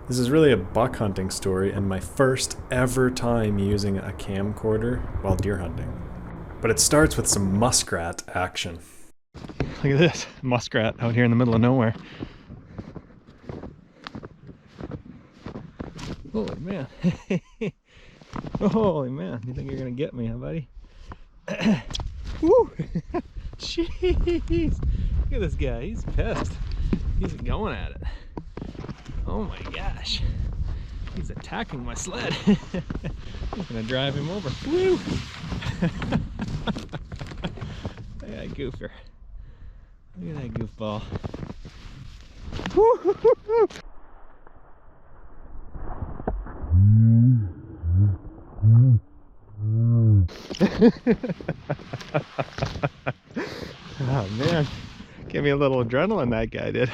This is really a buck hunting story and my first ever time using a camcorder while deer hunting. But it starts with some muskrat action. Look at this, muskrat out here in the middle of nowhere. Holy man. Holy man, you think you're gonna get me, huh, buddy? Woo! Jeez! Look at this guy, he's pissed. He's going at it. Oh my gosh. He's attacking my sled. He's gonna drive him over. Woo! Look at that goofer. Look at that goofball. Woo! Oh man, give me a little adrenaline that guy did.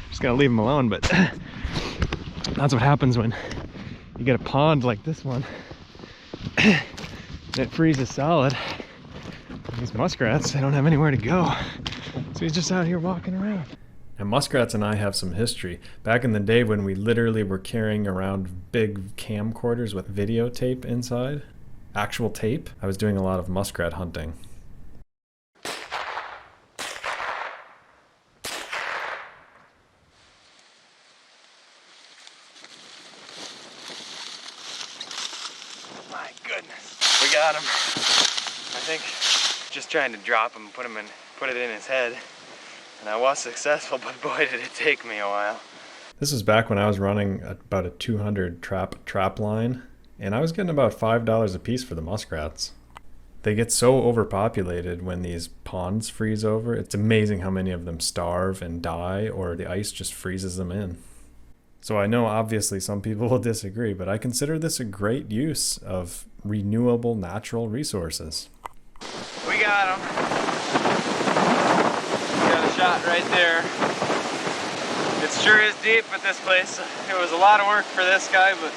Just gonna leave him alone, but that's what happens when you get a pond like this one and it freezes solid. These muskrats, they don't have anywhere to go, so he's just out here walking around. And muskrats and I have some history. Back in the day when we literally were carrying around big camcorders with videotape inside, actual tape, I was doing a lot of muskrat hunting. My goodness, we got him. I think just trying to drop him, put it in his head, and I was successful, but boy did it take me a while. This is back when I was running about a 200 trap line, and I was getting about $5 a piece for the muskrats. They get so overpopulated when these ponds freeze over. It's amazing how many of them starve and die, or the ice just freezes them in. So I know obviously some people will disagree, but I consider this a great use of renewable natural resources. We got him. We got a shot right there. It sure is deep at this place. It was a lot of work for this guy, but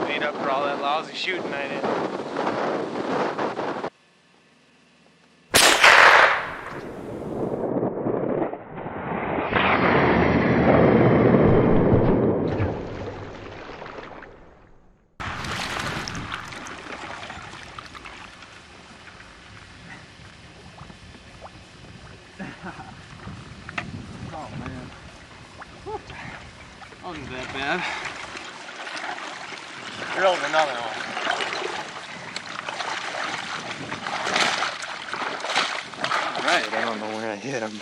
made up for all that lousy shooting I did. Oh man. Wasn't that bad. Drilled another one. Alright, I don't know where I hit him.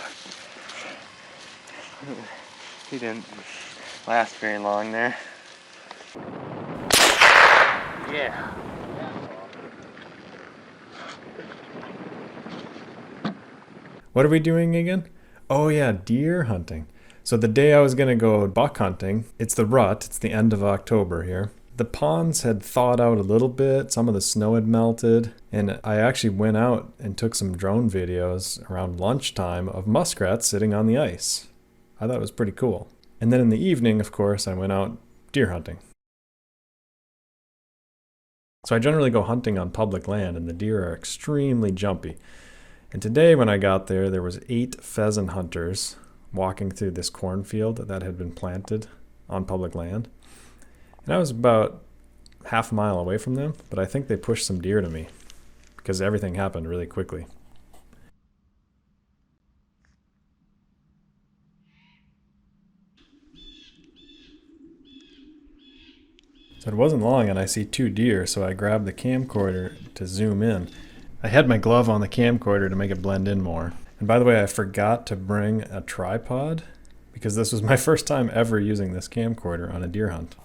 He didn't last very long there. Yeah. What are we doing again? Oh yeah, deer hunting. So the day I was gonna go buck hunting, it's the rut, it's the end of October here. The ponds had thawed out a little bit, some of the snow had melted, and I actually went out and took some drone videos around lunchtime of muskrats sitting on the ice. I thought it was pretty cool. And then in the evening, of course, I went out deer hunting. So I generally go hunting on public land, and the deer are extremely jumpy. And today when I got there, there was 8 pheasant hunters walking through this cornfield that had been planted on public land. And I was about half a mile away from them, but I think they pushed some deer to me because everything happened really quickly. So it wasn't long and I see 2 deer, so I grabbed the camcorder to zoom in. I had my glove on the camcorder to make it blend in more. And by the way, I forgot to bring a tripod because this was my first time ever using this camcorder on a deer hunt.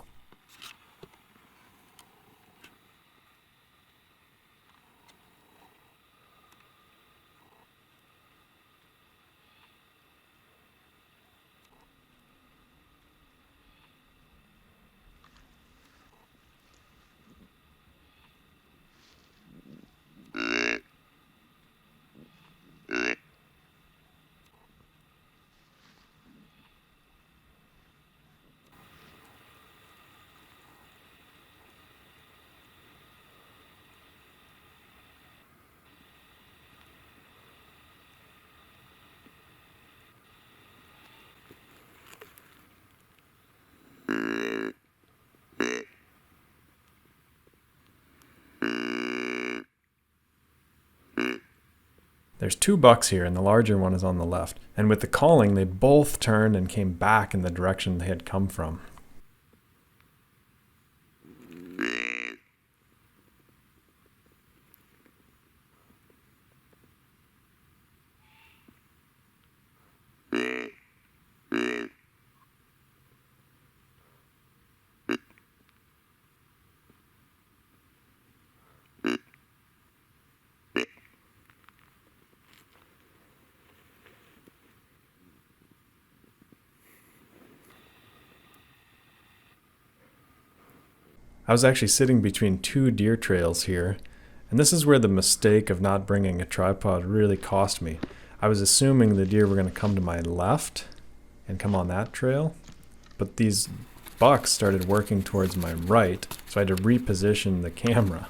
There's 2 bucks here, and the larger one is on the left. And with the calling, they both turned and came back in the direction they had come from. I was actually sitting between 2 deer trails here, and this is where the mistake of not bringing a tripod really cost me. I was assuming the deer were going to come to my left and come on that trail, but these bucks started working towards my right, so I had to reposition the camera.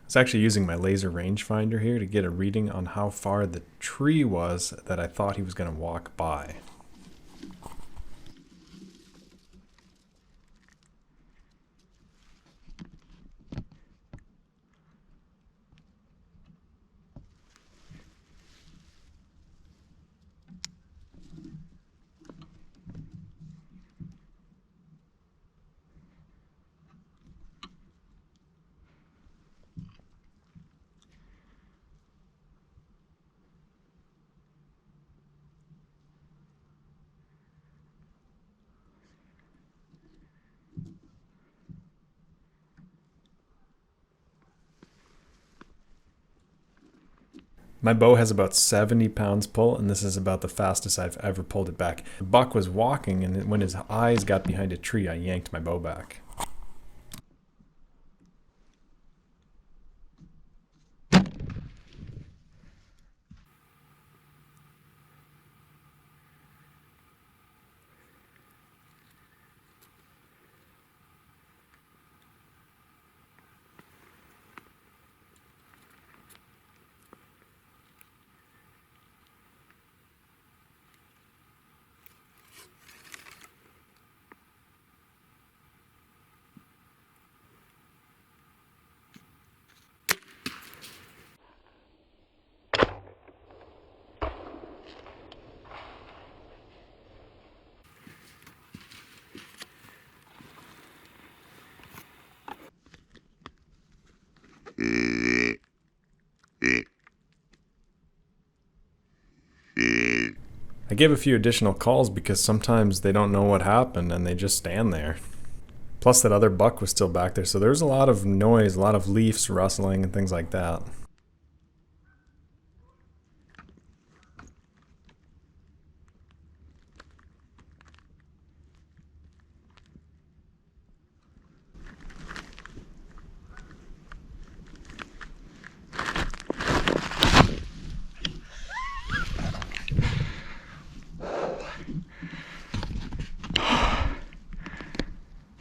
I was actually using my laser rangefinder here to get a reading on how far the tree was that I thought he was going to walk by. My bow has about 70 pounds pull, and this is about the fastest I've ever pulled it back. The buck was walking, and when his eyes got behind a tree, I yanked my bow back. I gave a few additional calls because sometimes they don't know what happened and they just stand there. Plus that other buck was still back there, so there was a lot of noise, a lot of leaves rustling and things like that.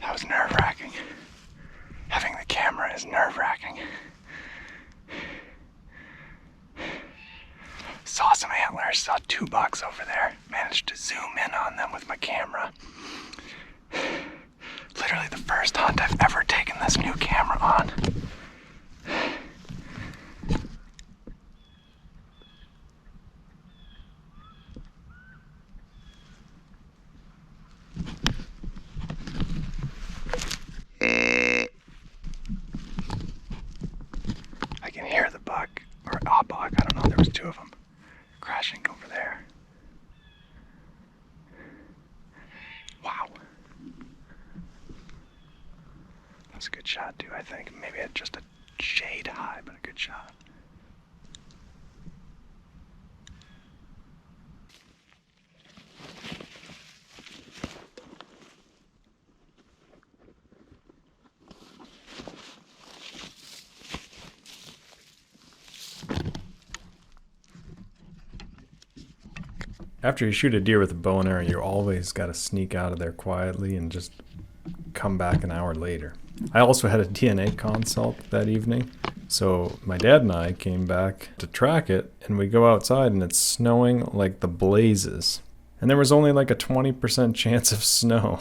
That was nerve-wracking. Having the camera is nerve-wracking. Saw some antlers, saw 2 bucks over there. Managed to zoom in on them with my camera. Literally the first hunt I've ever taken this new camera on. I can hear the buck, or a buck, I don't know, there was 2 of them crashing over there. That's a good shot too, I think. Maybe at just a shade high, but a good shot. After you shoot a deer with a bow and arrow, you always got to sneak out of there quietly and just come back an hour later. I also had a DNA consult that evening, so my dad and I came back to track it, and we go outside and it's snowing like the blazes. And there was only like a 20% chance of snow.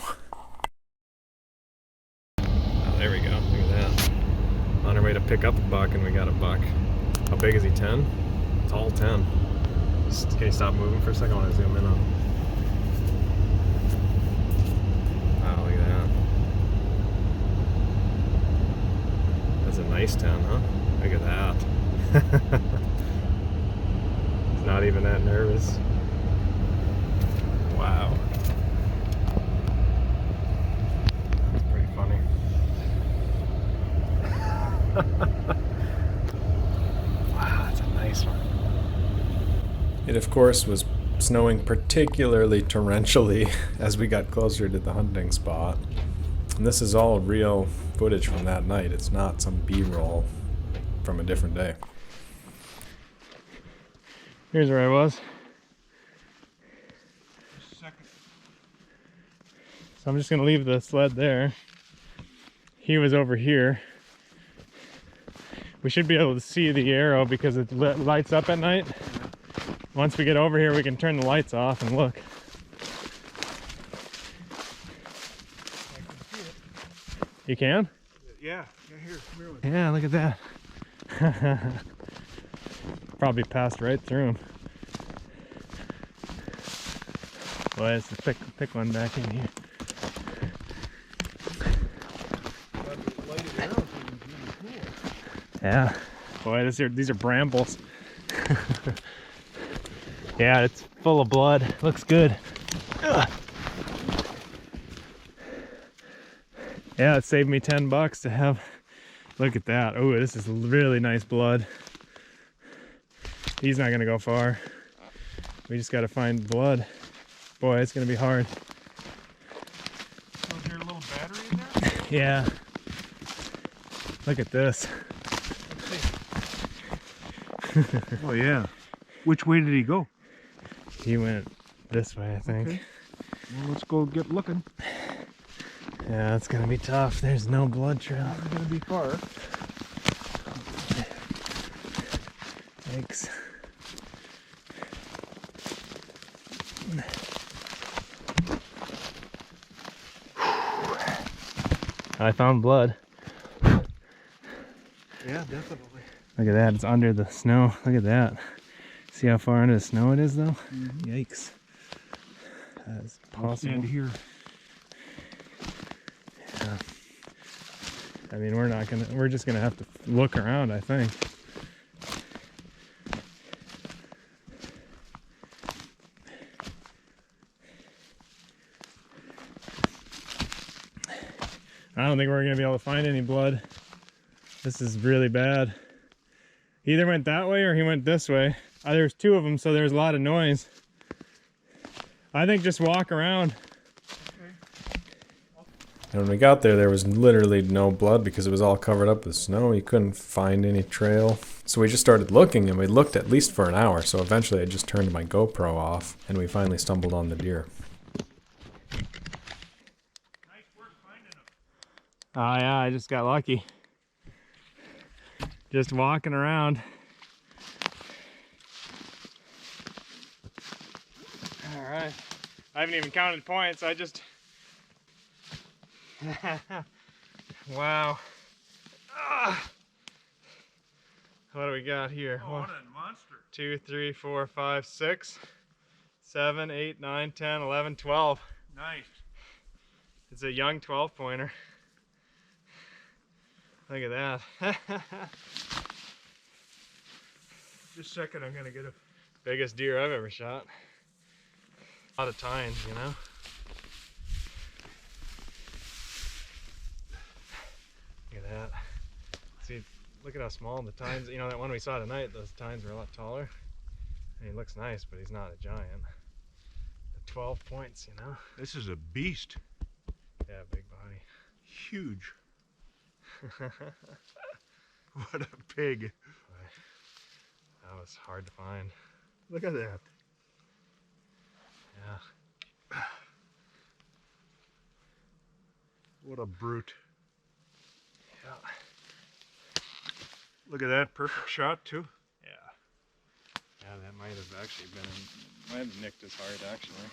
Oh, there we go, look at that. On our way to pick up a buck, and we got a buck. How big is he, 10? It's all 10. Can you stop moving for a second? I want to zoom in on him. Wow, look at that. That's a nice 10, huh? Look at that. He's not even that nervous. Wow. That's pretty funny. Wow, that's a nice one. It, of course, was snowing particularly torrentially as we got closer to the hunting spot. And this is all real footage from that night. It's not some B-roll from a different day. Here's where I was. So I'm just going to leave the sled there. He was over here. We should be able to see the arrow because it lights up at night. Once we get over here, we can turn the lights off and look. I can see it. You can? Yeah, here, come here with Yeah, look at that. Probably passed right through him. Boy, it's a thick one back in here. lighted arrows, it was really cool. Yeah. Boy, these are brambles. Yeah, it's full of blood. Looks good. Ugh. Yeah, it saved me $10 to have. Look at that. Oh, this is really nice blood. He's not gonna go far. We just gotta find blood. Boy, it's gonna be hard. So is there a little battery in there? Yeah. Look at this. Oh yeah. Which way did he go? He went this way, I think. Okay. Well, let's go get looking. Yeah, it's gonna be tough. There's no blood trail. It's gonna be far. Thanks. I found blood. Yeah, definitely. Look at that, it's under the snow. Look at that. See how far under the snow it is though? Mm-hmm. Yikes. That's I'll possible. stand here. Yeah. I mean, we're just gonna have to look around, I think. I don't think we're gonna be able to find any blood. This is really bad. He either went that way or he went this way. There's two of them, so there's a lot of noise. I think just walk around. And when we got there was literally no blood because it was all covered up with snow. You couldn't find any trail. So we just started looking, and we looked at least for an hour. So eventually I just turned my GoPro off, and we finally stumbled on the deer. Nice work finding him. Oh yeah, I just got lucky. Just walking around. All right. I haven't even counted points. I just... Wow. What do we got here? Oh, what a monster. 2, 3, 4, 5, 6, 7, 8, 9, 10, 11, 12. Nice. It's a young 12-pointer. Look at that. Just a second, I'm gonna get a... Biggest deer I've ever shot. A lot of tines, you know? that. See, look at how small the tines, you know, that one we saw tonight, those tines were a lot taller. And he looks nice, but he's not a giant. 12 points, you know? This is a beast. Yeah, big body. Huge. What a pig. That was hard to find. Look at that. Yeah. What a brute. Yeah. Look at that, perfect shot too. Yeah. Yeah, that might have actually been, might have nicked his heart actually.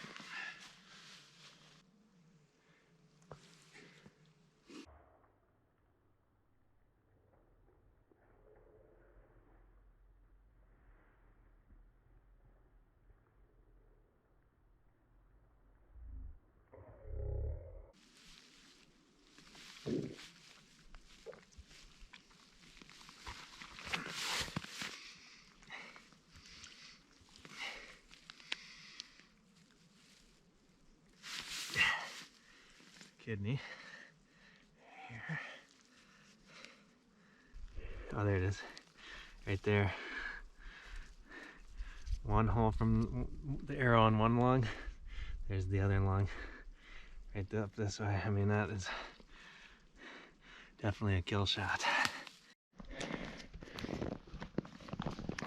Kidney. Here. Oh, there it is. Right there. One hole from the arrow on one lung. There's the other lung. Right up this way. I mean, that is definitely a kill shot.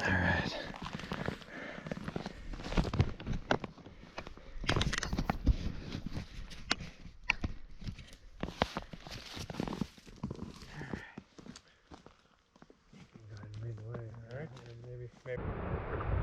All right. Go ahead and lead the way, all right? And maybe.